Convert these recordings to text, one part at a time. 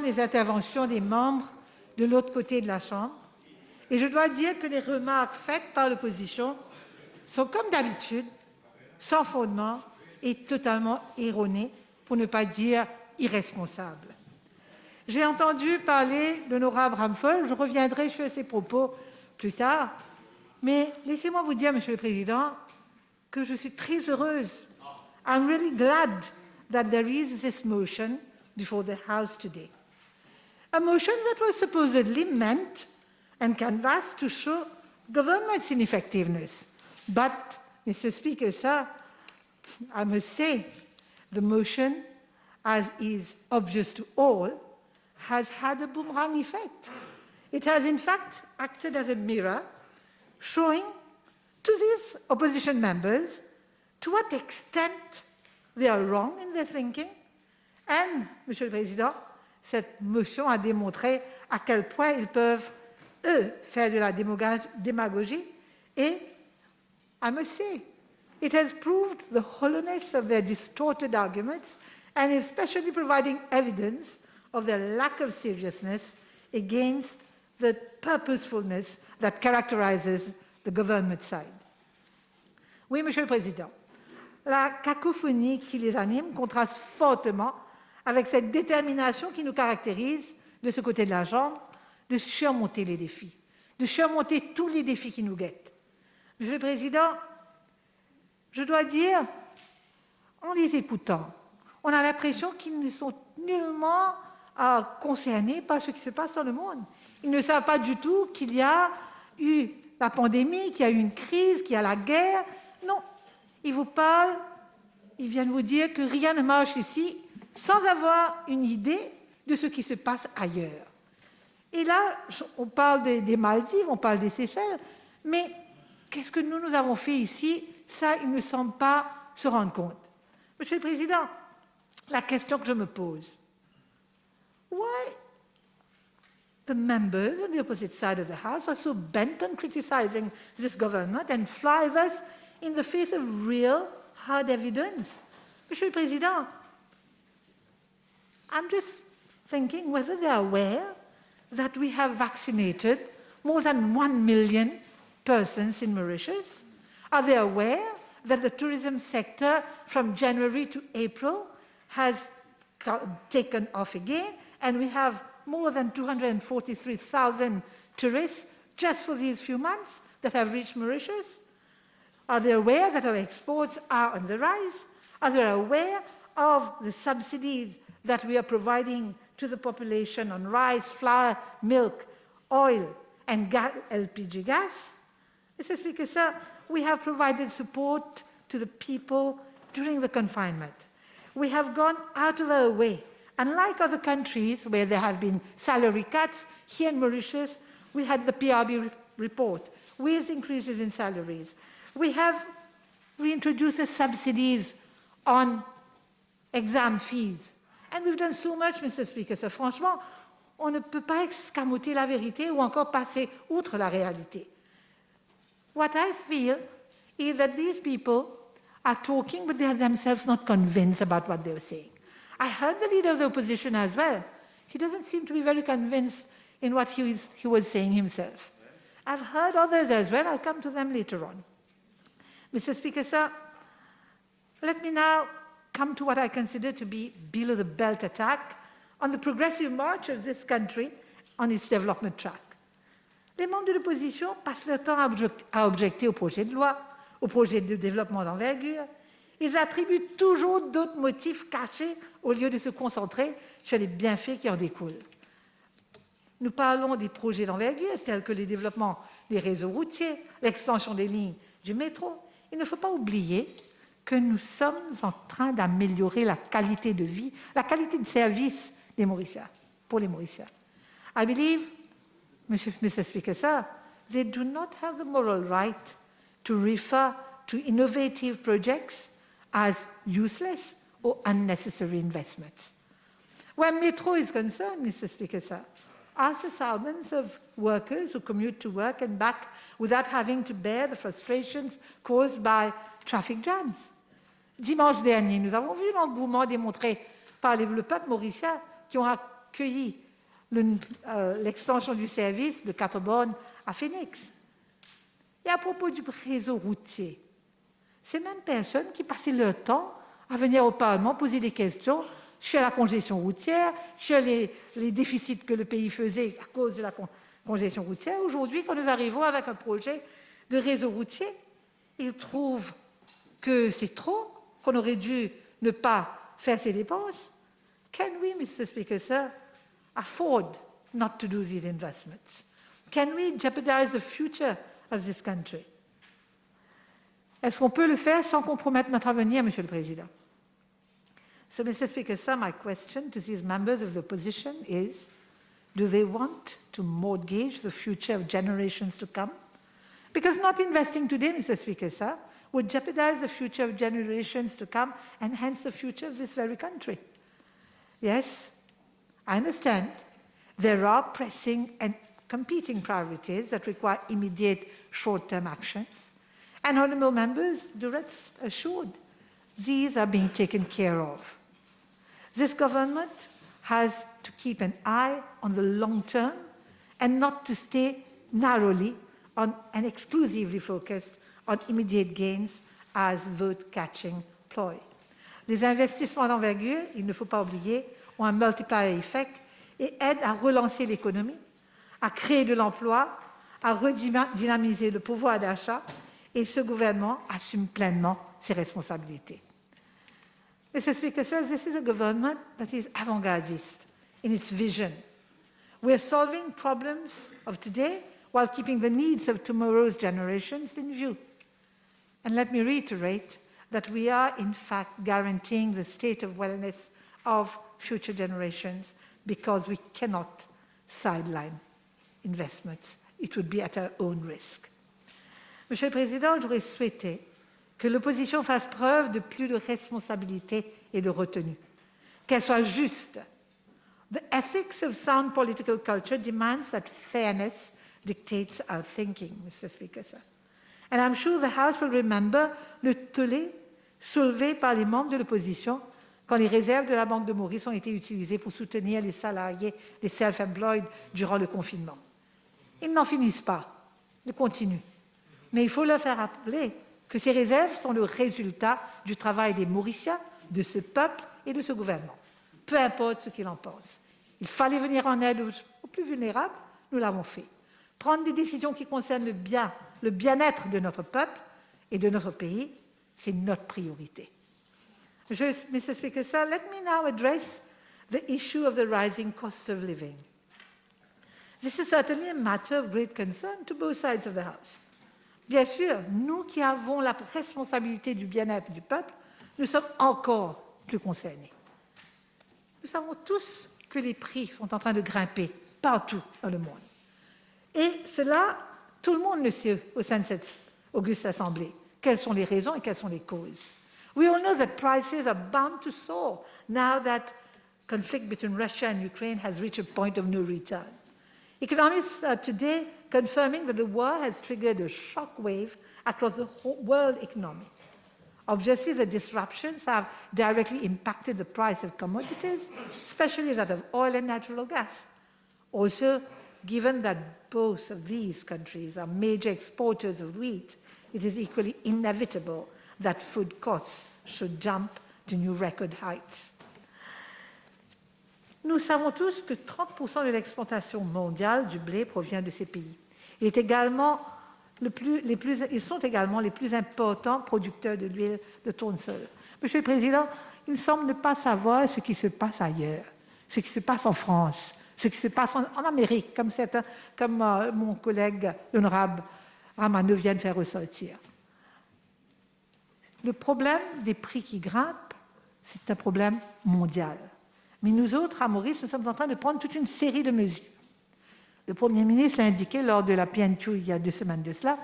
les interventions des membres de l'autre côté de la Chambre. Et je dois dire que les remarques faites par l'opposition sont, comme d'habitude, sans fondement et totalement erronées, pour ne pas dire irresponsables. J'ai entendu parler de l'honorable Ramphel, je reviendrai sur ses propos plus tard, mais laissez-moi vous dire, Monsieur le Président, que je suis très heureuse. I'm really glad that there is this motion before the House today. A motion that was supposedly meant and canvassed to show government's ineffectiveness. But, Mr. Speaker, sir, I must say, the motion, as is obvious to all, has had a boomerang effect. It has, in fact, acted as a mirror, showing to these opposition members to what extent they are wrong in their thinking. And, Monsieur le Président, cette motion a démontré à quel point ils peuvent, eux, faire de la démagogie. Et, I must say, it has proved the hollowness of their distorted arguments and especially providing evidence of their lack of seriousness against the purposefulness that characterizes the government side. Oui, Monsieur le Président, la cacophonie qui les anime contraste fortement avec cette détermination qui nous caractérise de ce côté de la Chambre, de surmonter les défis, de surmonter tous les défis qui nous guettent. Monsieur le Président, je dois dire, en les écoutant, on a l'impression qu'ils ne sont nullement concernés par ce qui se passe dans le monde. Ils ne savent pas du tout qu'il y a eu la pandémie, qu'il y a eu une crise, qu'il y a la guerre. Non, ils vous parlent, ils viennent vous dire que rien ne marche ici sans avoir une idée de ce qui se passe ailleurs. Et là, on parle des Maldives, on parle des Seychelles, mais qu'est-ce que nous avons fait ici? Ça, ils ne semblent pas se rendre compte. Monsieur le Président, la question que je me pose, why the members on the opposite side of the House are so bent on criticizing this government and fly thus in the face of real, hard evidence? Monsieur le Président, I'm just thinking whether they are aware that we have vaccinated more than 1 million persons in Mauritius. Are they aware that the tourism sector from January to April has taken off again, and we have more than 243,000 tourists just for these few months that have reached Mauritius? Are they aware that our exports are on the rise? Are they aware of the subsidies that we are providing to the population on rice, flour, milk, oil, and LPG gas? Mr. Speaker, sir, we have provided support to the people during the confinement. We have gone out of our way. Unlike other countries where there have been salary cuts, here in Mauritius, we had the PRB report, with increases in salaries. We have reintroduced the subsidies on exam fees. And we've done so much, Mr. Speaker. So, franchement, on ne peut pas escamoter la vérité ou encore passer outre la réalité. What I feel is that these people are talking, but they are themselves not convinced about what they're saying. I heard the leader of the opposition as well. He doesn't seem to be very convinced in what he was saying himself. I've heard others as well. I'll come to them later on. Mr. Speaker, sir, let me now come to what I consider to be below-the-belt attack on the progressive march of this country on its development track. Les membres de l'opposition passent leur temps à objecter au projet de loi, au projet de développement d'envergure. Ils attribuent toujours d'autres motifs cachés au lieu de se concentrer sur les bienfaits qui en découlent. Nous parlons des projets d'envergure tels que le développement des réseaux routiers, l'extension des lignes du métro. Il ne faut pas oublier que nous sommes en train d'améliorer la qualité de vie, la qualité de service des Mauriciens, pour les Mauriciens. I believe, Mr. Speaker, sir, they do not have the moral right to refer to innovative projects as useless or unnecessary investments. Where Metro is concerned, Mr. Speaker, sir, ask the thousands of workers who commute to work and back without having to bear the frustrations caused by traffic jams. Dimanche dernier, nous avons vu l'engouement démontré par le peuple mauricien qui ont accueilli l'extension du service de 4 bornes à Phoenix. Et à propos du réseau routier, ces mêmes personnes qui passaient leur temps à venir au Parlement poser des questions sur la congestion routière, sur les déficits que le pays faisait à cause de la congestion routière. Aujourd'hui, quand nous arrivons avec un projet de réseau routier, ils trouvent que c'est trop, qu'on aurait dû ne pas faire ces dépenses. Can we, Mr. Speaker, sir, afford not to do these investments? Can we jeopardize the future of this country? Est-ce qu'on peut le faire sans compromettre notre avenir, Monsieur le Président? So, Mr. Speaker, sir, my question to these members of the opposition is, do they want to mortgage the future of generations to come? Because not investing today, Mr. Speaker, sir, would jeopardize the future of generations to come and hence the future of this very country. Yes, I understand there are pressing and competing priorities that require immediate short-term actions. And honourable members, do rest assured, these are being taken care of. This government has to keep an eye on the long term and not to stay narrowly on and exclusively focused on immediate gains as vote-catching ploy. Les investissements d'envergure, il ne faut pas oublier, ont un multiplier effect et aident à relancer l'économie, à créer de l'emploi, à redynamiser le pouvoir d'achat, et ce gouvernement assume pleinement ses responsabilités. Mr. Speaker says this is a government that is avant-gardist in its vision. We are solving problems of today while keeping the needs of tomorrow's generations in view. And let me reiterate that we are, in fact, guaranteeing the state of wellness of future generations because we cannot sideline investments. It would be at our own risk. Monsieur le Président, j'aurais souhaité que l'opposition fasse preuve de plus de responsabilité et de retenue, qu'elle soit juste. The ethics of sound political culture demands that fairness dictates our thinking, Mr. Speaker, sir. And I'm sure the House will remember le tollé soulevé par les membres de l'opposition quand les réserves de la Banque de Maurice ont été utilisées pour soutenir les salariés, les self-employed durant le confinement. Ils n'en finissent pas, ils continuent. Mais il faut leur faire rappeler que ces réserves sont le résultat du travail des Mauriciens, de ce peuple et de ce gouvernement, peu importe ce qu'il en pense. Il fallait venir en aide aux plus vulnérables, nous l'avons fait. Prendre des décisions qui concernent le bien-être de notre peuple et de notre pays, c'est notre priorité. Mr. Speaker, sir, let me now address the issue of the rising cost of living. This is certainly a matter of great concern to both sides of the House. Bien sûr, nous qui avons la responsabilité du bien-être du peuple, nous sommes encore plus concernés. Nous savons tous que les prix sont en train de grimper partout dans le monde. Et cela, tout le monde le sait au sein de cette auguste assemblée. Quelles sont les raisons et quelles sont les causes? We all know that prices are bound to soar now that conflict between Russia and Ukraine has reached a point of no return. Economists are today confirming that the war has triggered a shock wave across the whole world economy. Obviously, the disruptions have directly impacted the price of commodities, especially that of oil and natural gas. Also, given that both of these countries are major exporters of wheat, it is equally inevitable that food costs should jump to new record heights. Nous savons tous que 30% de l'exportation mondiale du blé provient de ces pays. Ils sont également les plus importants producteurs de l'huile de tournesol. Monsieur le Président, il me semble ne pas savoir ce qui se passe ailleurs, ce qui se passe en France, ce qui se passe en Amérique, comme mon collègue l'honorable Ramano vient de faire ressortir. Le problème des prix qui grimpent, c'est un problème mondial. Mais nous autres, à Maurice, nous sommes en train de prendre toute une série de mesures. Le Premier ministre l'a indiqué lors de la PNQ il y a 2 semaines de cela,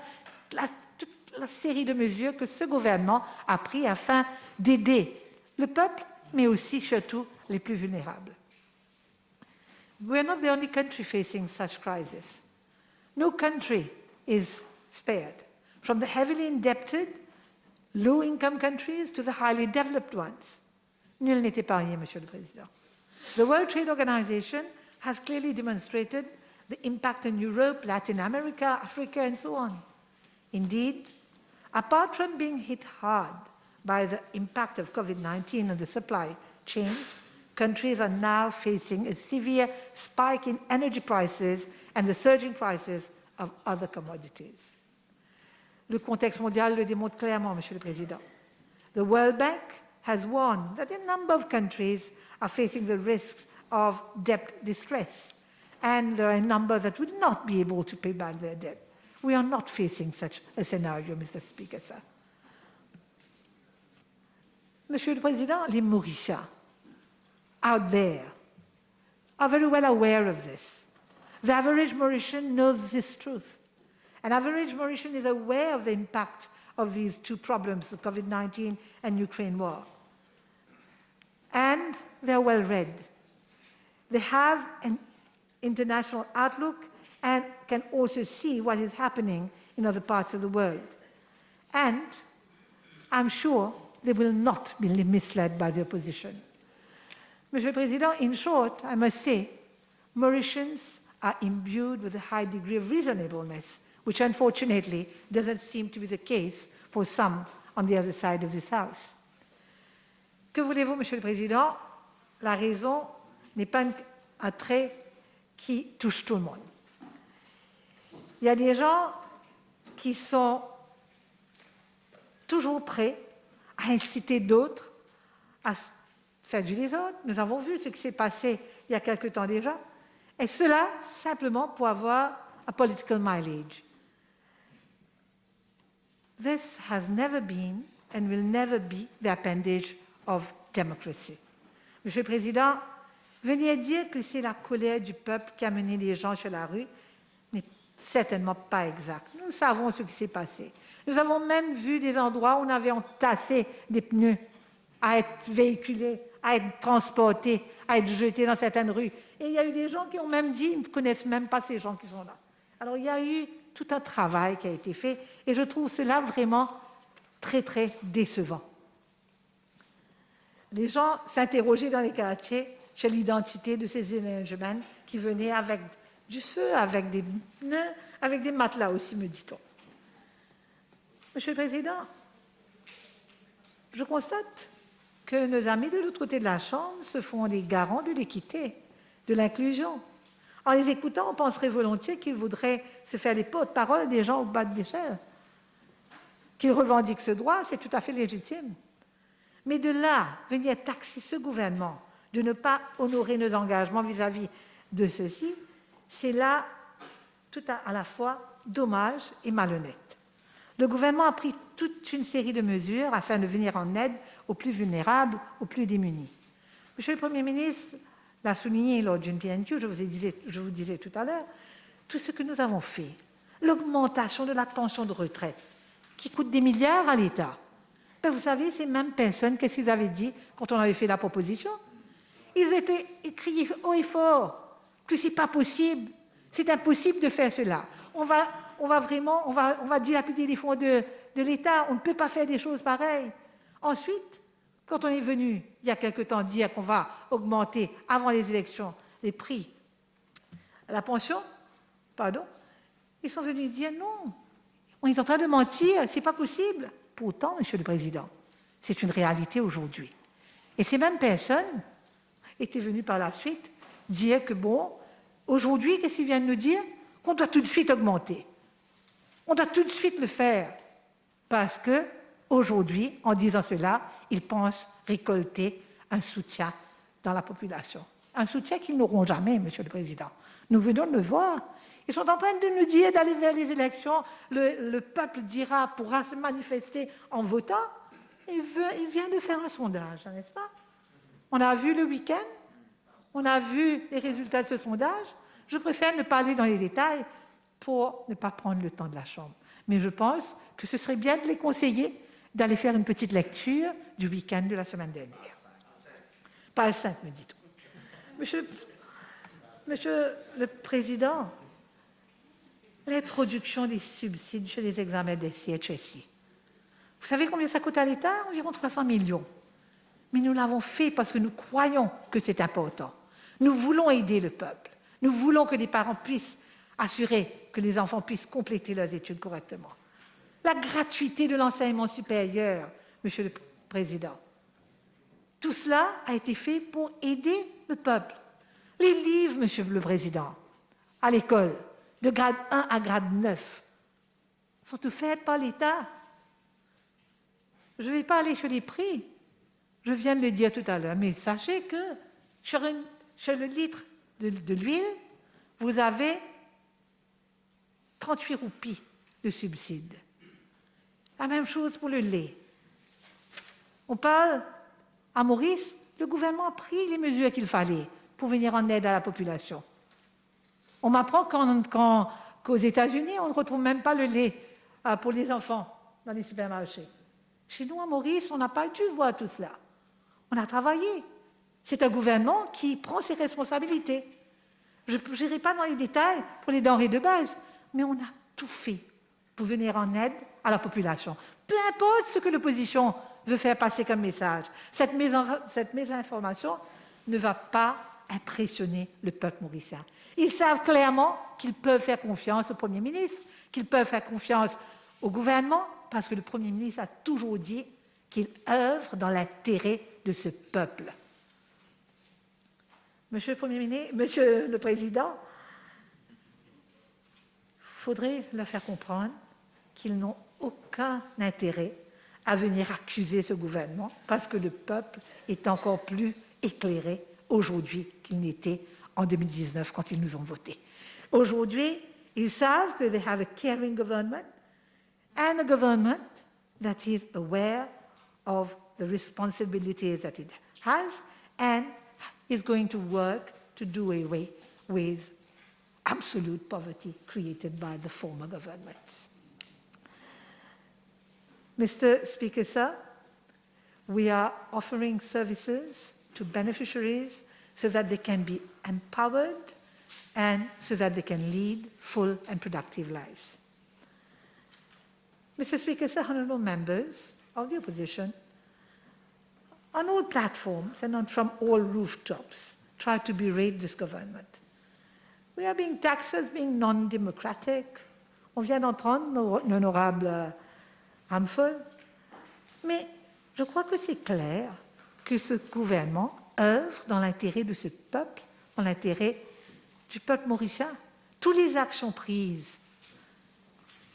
toute la série de mesures que ce gouvernement a pris afin d'aider le peuple, mais aussi, surtout, les plus vulnérables. We are not the only country facing such crisis. No country is spared, from the heavily indebted, low-income countries to the highly developed ones. Nul n'est épargné, Monsieur le Président. The World Trade Organization has clearly demonstrated the impact in Europe, Latin America, Africa, and so on. Indeed, apart from being hit hard by the impact of COVID-19 on the supply chains, countries are now facing a severe spike in energy prices and the surging prices of other commodities. Le contexte mondial le démontre clairement, Monsieur le Président. The World Bank has warned that a number of countries are facing the risks of debt distress, and there are a number that would not be able to pay back their debt. We are not facing such a scenario, Mr. Speaker, sir. Monsieur le Président, les Mauriciens out there are very well aware of this. The average Mauritian knows this truth. An average Mauritian is aware of the impact of these two problems, the COVID-19 and Ukraine war. And they're well read. They have an international outlook and can also see what is happening in other parts of the world. And I'm sure they will not be misled by the opposition. Monsieur le Président, in short, I must say, Mauritians are imbued with a high degree of reasonableness, which unfortunately doesn't seem to be the case for some on the other side of this House. Que voulez-vous, Monsieur le Président? La raison n'est pas un trait qui touche tout le monde. Il y a des gens qui sont toujours prêts à inciter d'autres à faire du désordre. Nous avons vu ce qui s'est passé il y a quelque temps déjà. Et cela simplement pour avoir a political mileage. This has never been and will never be the appendage of democracy. Monsieur le Président, venir dire que c'est la colère du peuple qui a mené les gens sur la rue n'est certainement pas exact. Nous savons ce qui s'est passé. Nous avons même vu des endroits où on avait entassé des pneus à être véhiculés, à être transportés, à être jetés dans certaines rues. Et il y a eu des gens qui ont même dit qu'ils ne connaissent même pas ces gens qui sont là. Alors il y a eu tout un travail qui a été fait et je trouve cela vraiment très, très décevant. Les gens s'interrogeaient dans les quartiers sur l'identité de ces énergumènes qui venaient avec du feu, avec des pneus, avec des matelas aussi, me dit-on. Monsieur le Président, je constate que nos amis de l'autre côté de la Chambre se font les garants de l'équité, de l'inclusion. En les écoutant, on penserait volontiers qu'ils voudraient se faire les porte-parole des gens au bas de l'échelle. Qu'ils revendiquent ce droit, c'est tout à fait légitime. Mais de là, venir taxer ce gouvernement de ne pas honorer nos engagements vis-à-vis de ceux-ci, c'est là tout à la fois dommage et malhonnête. Le gouvernement a pris toute une série de mesures afin de venir en aide aux plus vulnérables, aux plus démunis. Monsieur le Premier ministre l'a souligné lors d'une PNQ, je vous disais tout à l'heure, tout ce que nous avons fait, l'augmentation de la pension de retraite, qui coûte des milliards à l'État. Ben vous savez, ces mêmes personnes, qu'est-ce qu'ils avaient dit quand on avait fait la proposition? Ils étaient criés haut et fort que ce n'est pas possible, c'est impossible de faire cela. On va dilapider les fonds de l'État, on ne peut pas faire des choses pareilles. Ensuite, quand on est venu, il y a quelque temps, dire qu'on va augmenter, avant les élections, les prix, la pension, ils sont venus dire non, on est en train de mentir, ce n'est pas possible. Pourtant, Monsieur le Président, c'est une réalité aujourd'hui. Et ces mêmes personnes étaient venues par la suite dire que bon, aujourd'hui, qu'est-ce qu'ils viennent nous dire? Qu'on doit tout de suite augmenter. On doit tout de suite le faire. Parce que aujourd'hui, en disant cela, ils pensent récolter un soutien dans la population. Un soutien qu'ils n'auront jamais, Monsieur le Président. Nous venons de le voir. Ils sont en train de nous dire d'aller vers les élections. Le peuple pourra se manifester en votant. Il vient de faire un sondage, n'est-ce pas? On a vu le week-end, on a vu les résultats de ce sondage. Je préfère ne pas aller dans les détails pour ne pas prendre le temps de la Chambre. Mais je pense que ce serait bien de les conseiller d'aller faire une petite lecture du week-end de la semaine dernière. Page 5, me dit-on. Monsieur le Président, l'introduction des subsides chez les examens des CHSI. Vous savez combien ça coûte à l'État? Environ 300 millions. mais nous l'avons fait parce que nous croyons que c'est important. Nous voulons aider le peuple. Nous voulons que les parents puissent assurer que les enfants puissent compléter leurs études correctement. La gratuité de l'enseignement supérieur, Monsieur le Président. Tout cela a été fait pour aider le peuple. Les livres, Monsieur le Président, à l'école, de grade 1 à grade 9, sont offerts par l'État. Je ne vais pas aller sur les prix. Je viens de le dire tout à l'heure, mais sachez que sur le litre de l'huile, vous avez 38 roupies de subside. La même chose pour le lait. On parle, à Maurice, le gouvernement a pris les mesures qu'il fallait pour venir en aide à la population. On m'apprend qu'aux États-Unis, on ne retrouve même pas le lait pour les enfants dans les supermarchés. Chez nous, à Maurice, on n'a pas dû voir tout cela. On a travaillé. C'est un gouvernement qui prend ses responsabilités. Je n'irai pas dans les détails pour les denrées de base, mais on a tout fait pour venir en aide à la population. Peu importe ce que l'opposition veut faire passer comme message, cette mésinformation ne va pas impressionner le peuple mauricien. Ils savent clairement qu'ils peuvent faire confiance au Premier ministre, qu'ils peuvent faire confiance au gouvernement, parce que le Premier ministre a toujours dit qu'il œuvre dans l'intérêt de ce peuple. Monsieur le Premier ministre, Monsieur le Président, il faudrait leur faire comprendre qu'ils n'ont aucun intérêt à venir accuser ce gouvernement parce que le peuple est encore plus éclairé aujourd'hui qu'il n'était en 2019 quand ils nous ont votés. Aujourd'hui, ils savent que they have a caring government and a government that is aware of the responsibilities that it has and is going to work to do away with absolute poverty created by the former governments. Mr. Speaker, sir, we are offering services to beneficiaries so that they can be empowered and so that they can lead full and productive lives. Mr. Speaker, sir, honourable members of the opposition, on all platforms and from all rooftops, try to berate this government. We are being taxed as being non-democratic. On vient d'entendre l'honorable Ramphel, mais je crois que c'est clair que ce gouvernement œuvre dans l'intérêt de ce peuple, dans l'intérêt du peuple mauricien. Toutes les actions prises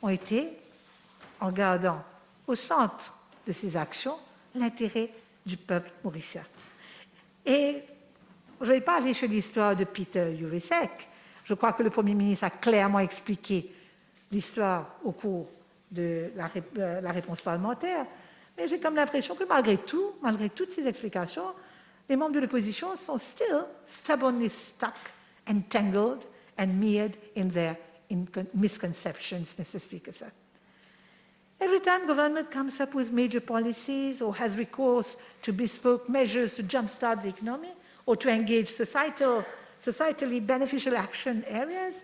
ont été en gardant au centre de ces actions l'intérêt du peuple mauricien. Et je ne vais pas aller sur l'histoire de Peter Jurysek. Je crois que le Premier ministre a clairement expliqué l'histoire au cours de la réponse parlementaire. Mais j'ai comme l'impression que malgré tout, malgré toutes ces explications, les membres de l'opposition sont still stubbornly stuck, entangled and mired in their misconceptions, Mr. Speaker, sir. Every time government comes up with major policies or has recourse to bespoke measures to jumpstart the economy or to engage societally beneficial action areas,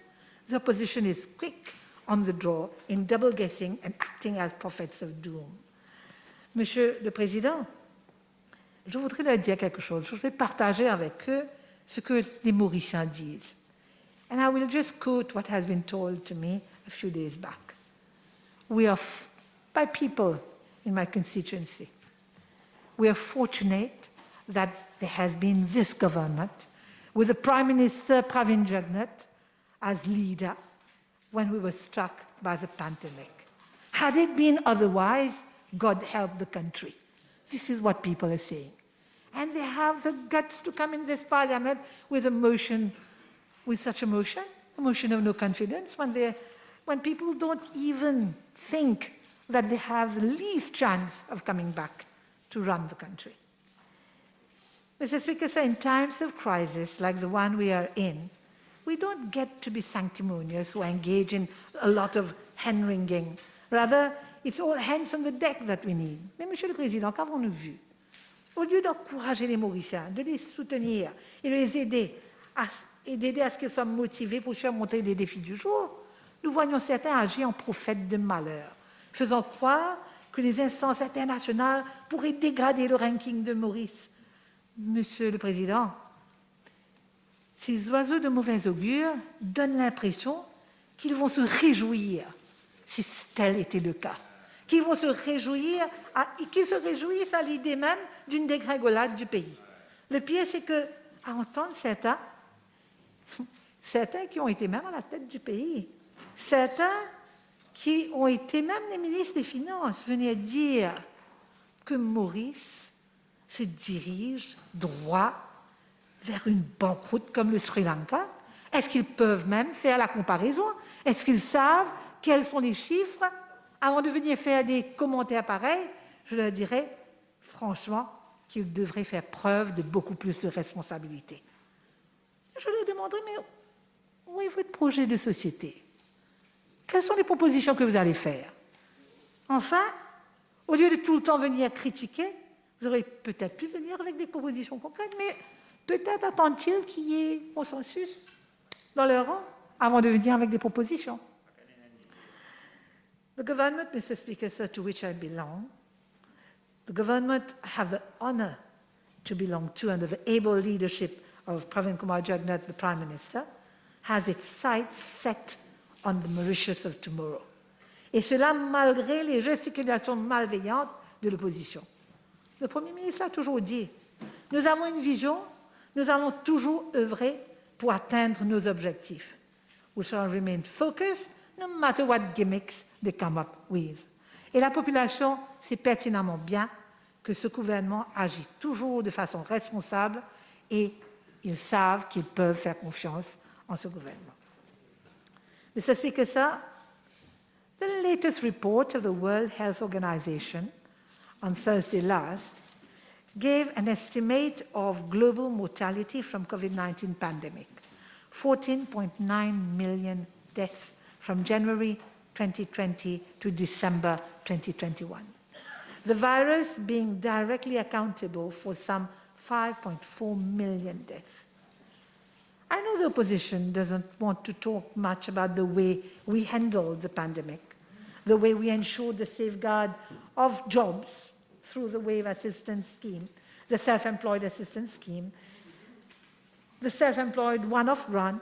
the opposition is quick on the draw in double guessing and acting as prophets of doom. Monsieur le Président, je voudrais leur dire quelque chose. Je voudrais partager avec eux ce que les Mauriciens disent. And I will just quote what has been told to me a few days back. We are, by people in my constituency, we are fortunate that there has been this government with the Prime Minister Pravin Jagnat as leader when we were struck by the pandemic. Had it been otherwise, God help the country. This is what people are saying. And they have the guts to come in this parliament with a motion, with such a motion of no confidence, when people don't even think that they have the least chance of coming back to run the country. Mr. Speaker, sir, in times of crisis like the one we are in, we don't get to be sanctimonious or engage in a lot of hand-wringing. Rather, it's all hands on the deck that we need. Mais, Monsieur le Président, qu'avons-nous vu? Au lieu d'encourager les Mauriciens, de les soutenir et de les aider à ce qu'ils soient motivés pour surmonter les défis du jour, nous voyons certains agir en prophètes de malheur, faisant croire que les instances internationales pourraient dégrader le ranking de Maurice. Monsieur le Président, ces oiseaux de mauvais augure donnent l'impression qu'ils vont se réjouir, si tel était le cas, qu'ils se réjouissent à l'idée même d'une dégringolade du pays. Le pire, c'est que, à entendre certains qui ont été même à la tête du pays, certains qui ont été même les ministres des Finances, venaient dire que Maurice se dirige droit vers une banqueroute comme le Sri Lanka. Est-ce qu'ils peuvent même faire la comparaison? Est-ce qu'ils savent quels sont les chiffres? Avant de venir faire des commentaires pareils, je leur dirais franchement qu'ils devraient faire preuve de beaucoup plus de responsabilité. Je leur demanderai, mais où est votre projet de société? Quelles sont les propositions que vous allez faire? Enfin, au lieu de tout le temps venir critiquer, vous auriez peut-être pu venir avec des propositions concrètes, mais peut-être attendent-ils qu'il y ait consensus dans leur rang avant de venir avec des propositions. The government, Mr. Speaker, sir, to which I belong, the government have the honor to belong to under the able leadership of Pravin Kumar Jagannath, the Prime Minister, has its sights set on the Mauritius of tomorrow. Et cela malgré les gesticulations malveillantes de l'opposition. Le Premier ministre l'a toujours dit. Nous avons une vision, nous allons toujours œuvrer pour atteindre nos objectifs. We shall remain focused no matter what gimmicks they come up with. Et la population sait pertinemment bien que ce gouvernement agit toujours de façon responsable et ils savent qu'ils peuvent faire confiance en ce gouvernement. Mr. Speaker, sir, the latest report of the World Health Organization on Thursday last gave an estimate of global mortality from COVID-19 pandemic, 14.9 million deaths from January 2020 to December 2021. The virus being directly accountable for some 5.4 million deaths. I know the opposition doesn't want to talk much about the way we handled the pandemic, the way we ensured the safeguard of jobs through the wave assistance scheme, the self-employed assistance scheme, the self-employed one-off grant,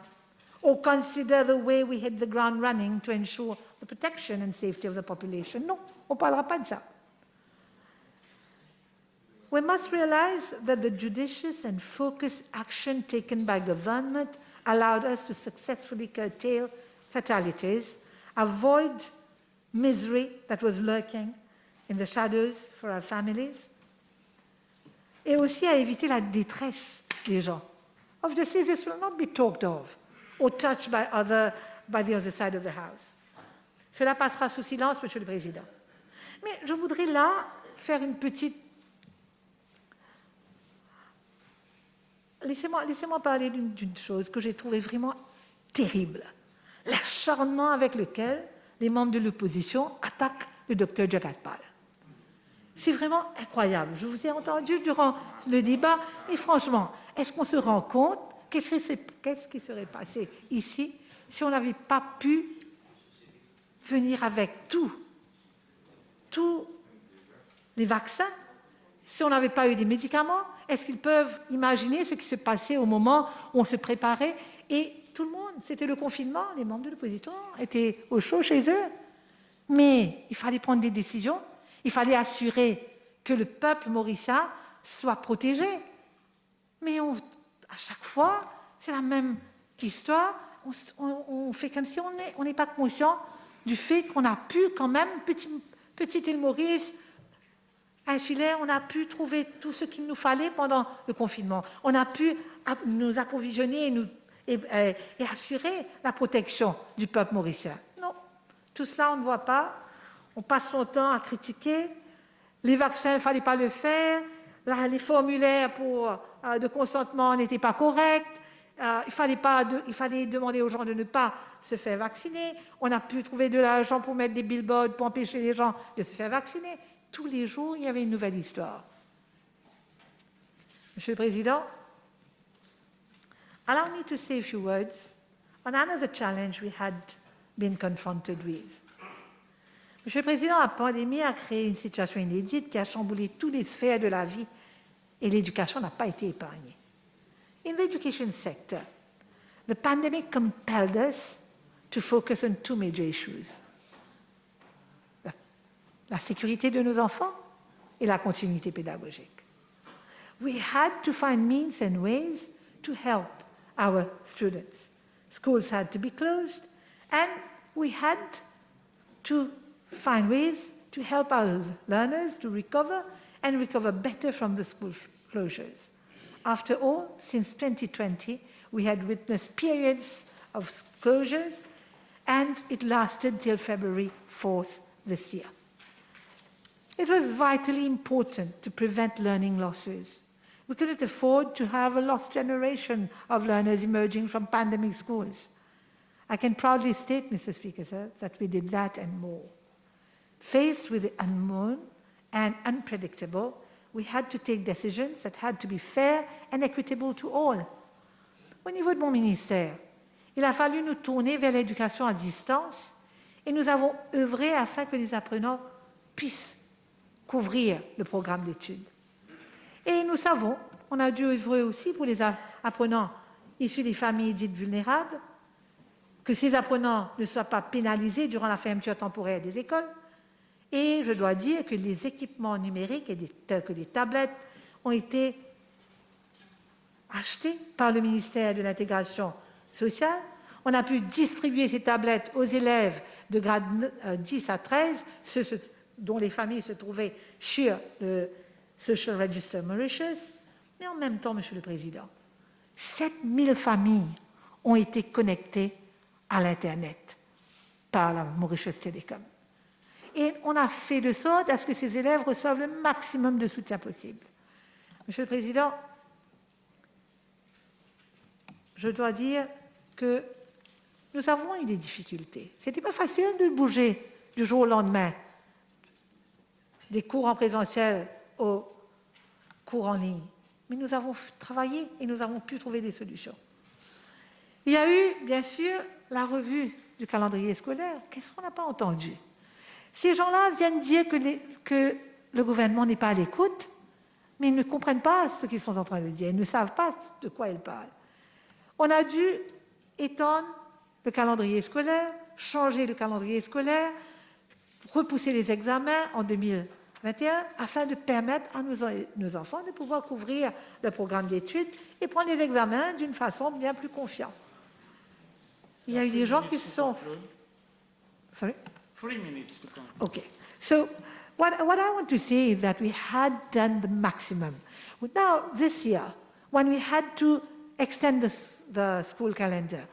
or consider the way we hit the ground running to ensure the protection and safety of the population. Non, on ne parlera pas de ça. We must realize that the judicious and focused action taken by government allowed us to successfully curtail fatalities, avoid misery that was lurking in the shadows for our families, et aussi à éviter la détresse des gens. Obviously, this will not be talked of or touched by the other side of the House. Cela passera sous silence, Monsieur le Président. Mais je voudrais là faire une petite... Laissez-moi parler d'une chose que j'ai trouvée vraiment terrible. L'acharnement avec lequel les membres de l'opposition attaquent le docteur Jagat-Pal. C'est vraiment incroyable. Je vous ai entendu durant le débat, et franchement, est-ce qu'on se rend compte qu'est-ce qui serait passé ici si on n'avait pas pu venir avec tous les vaccins, si on n'avait pas eu des médicaments? Est-ce qu'ils peuvent imaginer ce qui se passait au moment où on se préparait? Et tout le monde, c'était le confinement, les membres de l'opposition étaient au chaud chez eux. Mais il fallait prendre des décisions, il fallait assurer que le peuple mauricien soit protégé. Mais à chaque fois, c'est la même histoire. On fait comme si on n'est pas conscient du fait qu'on a pu quand même, petite île Maurice, insulaire, on a pu trouver tout ce qu'il nous fallait pendant le confinement. On a pu nous approvisionner et assurer la protection du peuple mauricien. Non, tout cela on ne voit pas. On passe son temps à critiquer. Les vaccins, il ne fallait pas le faire. Les formulaires de consentement n'étaient pas corrects. Il fallait demander aux gens de ne pas se faire vacciner. On a pu trouver de l'argent pour mettre des billboards pour empêcher les gens de se faire vacciner. Tous les jours, il y avait une nouvelle histoire. Monsieur le Président, allow me to say a few words on another challenge we had been confronted with. Monsieur le Président, la pandémie a créé une situation inédite qui a chamboulé toutes les sphères de la vie et l'éducation n'a pas été épargnée. In the education sector, the pandemic compelled us to focus on two major issues. La sécurité de nos enfants et la continuité pédagogique. We had to find means and ways to help our students. Schools had to be closed, and we had to find ways to help our learners to recover and recover better from the school closures. After all, since 2020, we had witnessed periods of closures, and it lasted till February 4th this year. It was vitally important to prevent learning losses. We couldn't afford to have a lost generation of learners emerging from pandemic schools. I can proudly state, Mr. Speaker, sir, that we did that and more. Faced with the unknown and unpredictable, we had to take decisions that had to be fair and equitable to all. Au niveau de mon ministère, il a fallu nous tourner vers l'éducation à distance et nous avons œuvré afin que les apprenants puissent couvrir le programme d'études. Et nous savons, on a dû œuvrer aussi pour les apprenants issus des familles dites vulnérables, que ces apprenants ne soient pas pénalisés durant la fermeture temporaire des écoles. Et je dois dire que les équipements numériques, tels que des tablettes, ont été achetés par le ministère de l'Intégration sociale. On a pu distribuer ces tablettes aux élèves de grade 10 à 13, ceux dont les familles se trouvaient sur le Social Register Mauritius. Mais en même temps, Monsieur le Président, 7000 familles ont été connectées à l'Internet par la Mauritius Telecom. Et on a fait de sorte à ce que ces élèves reçoivent le maximum de soutien possible. Monsieur le Président, je dois dire que nous avons eu des difficultés. Ce n'était pas facile de bouger du jour au lendemain des cours en présentiel aux cours en ligne. Mais nous avons travaillé et nous avons pu trouver des solutions. Il y a eu, bien sûr, la revue du calendrier scolaire. Qu'est-ce qu'on n'a pas entendu? Ces gens-là viennent dire que le gouvernement n'est pas à l'écoute, mais ils ne comprennent pas ce qu'ils sont en train de dire. Ils ne savent pas de quoi ils parlent. On a dû étendre le calendrier scolaire, changer le calendrier scolaire, repousser les examens en 2021 afin de permettre à nos enfants de pouvoir couvrir le programme d'études et prendre les examens d'une façon bien plus confiante. Il y a eu des gens qui se sont... Sorry? 3 minutes to come. Okay. So what I want to say is that we had done the maximum. Now, this year, when we had to extend the school calendar,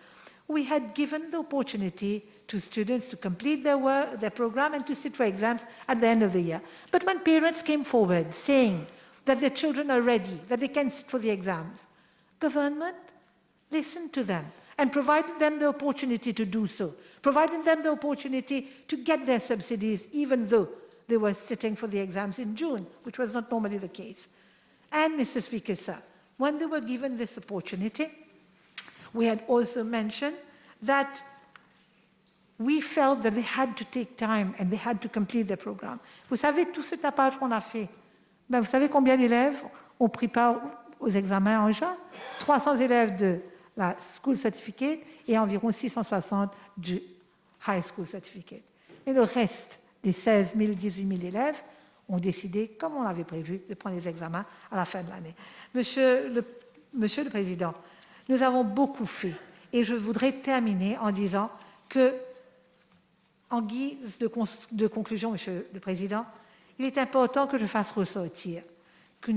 we had given the opportunity to students to complete their work, their program, and to sit for exams at the end of the year. But when parents came forward saying that their children are ready, that they can sit for the exams, government listened to them and provided them the opportunity to do so, provided them the opportunity to get their subsidies even though they were sitting for the exams in June, which was not normally the case. And, Mr. Speaker, sir, when they were given this opportunity, we had also mentioned that we felt that they had to take time and they had to complete their program. Vous savez, tout ce tapage qu'on a fait, ben, vous savez combien d'élèves ont pris part aux examens en juin? 300 élèves de la School Certificate et environ 660 du High School Certificate. Et le reste des 16 000, 18 000 élèves ont décidé, comme on l'avait prévu, de prendre les examens à la fin de l'année. Monsieur le Président, nous avons beaucoup fait et je voudrais terminer en disant que, en guise de conclusion, Monsieur le Président, il est important que je fasse ressortir que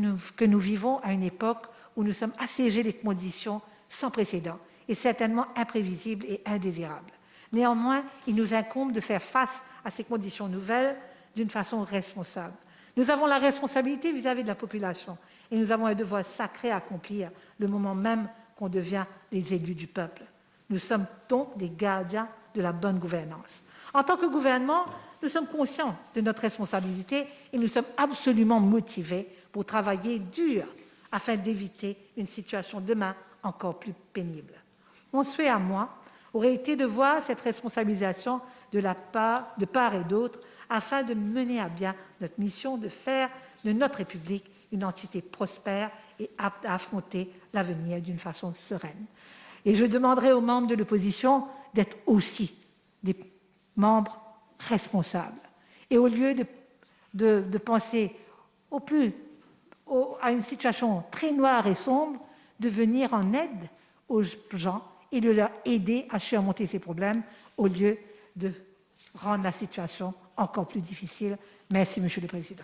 nous vivons à une époque où nous sommes assiégés des conditions sans précédent et certainement imprévisibles et indésirables. Néanmoins, il nous incombe de faire face à ces conditions nouvelles d'une façon responsable. Nous avons la responsabilité vis-à-vis de la population et nous avons un devoir sacré à accomplir le moment même qu'on devient les élus du peuple. Nous sommes donc des gardiens de la bonne gouvernance. En tant que gouvernement, nous sommes conscients de notre responsabilité et nous sommes absolument motivés pour travailler dur afin d'éviter une situation demain encore plus pénible. Mon souhait à moi aurait été de voir cette responsabilisation de part et d'autre afin de mener à bien notre mission de faire de notre République une entité prospère et apte à affronter l'avenir d'une façon sereine. Et je demanderai aux membres de l'opposition d'être aussi des membres responsables. Et au lieu de penser à une situation très noire et sombre, de venir en aide aux gens et de leur aider à surmonter ces problèmes au lieu de rendre la situation encore plus difficile. Merci, Monsieur le Président.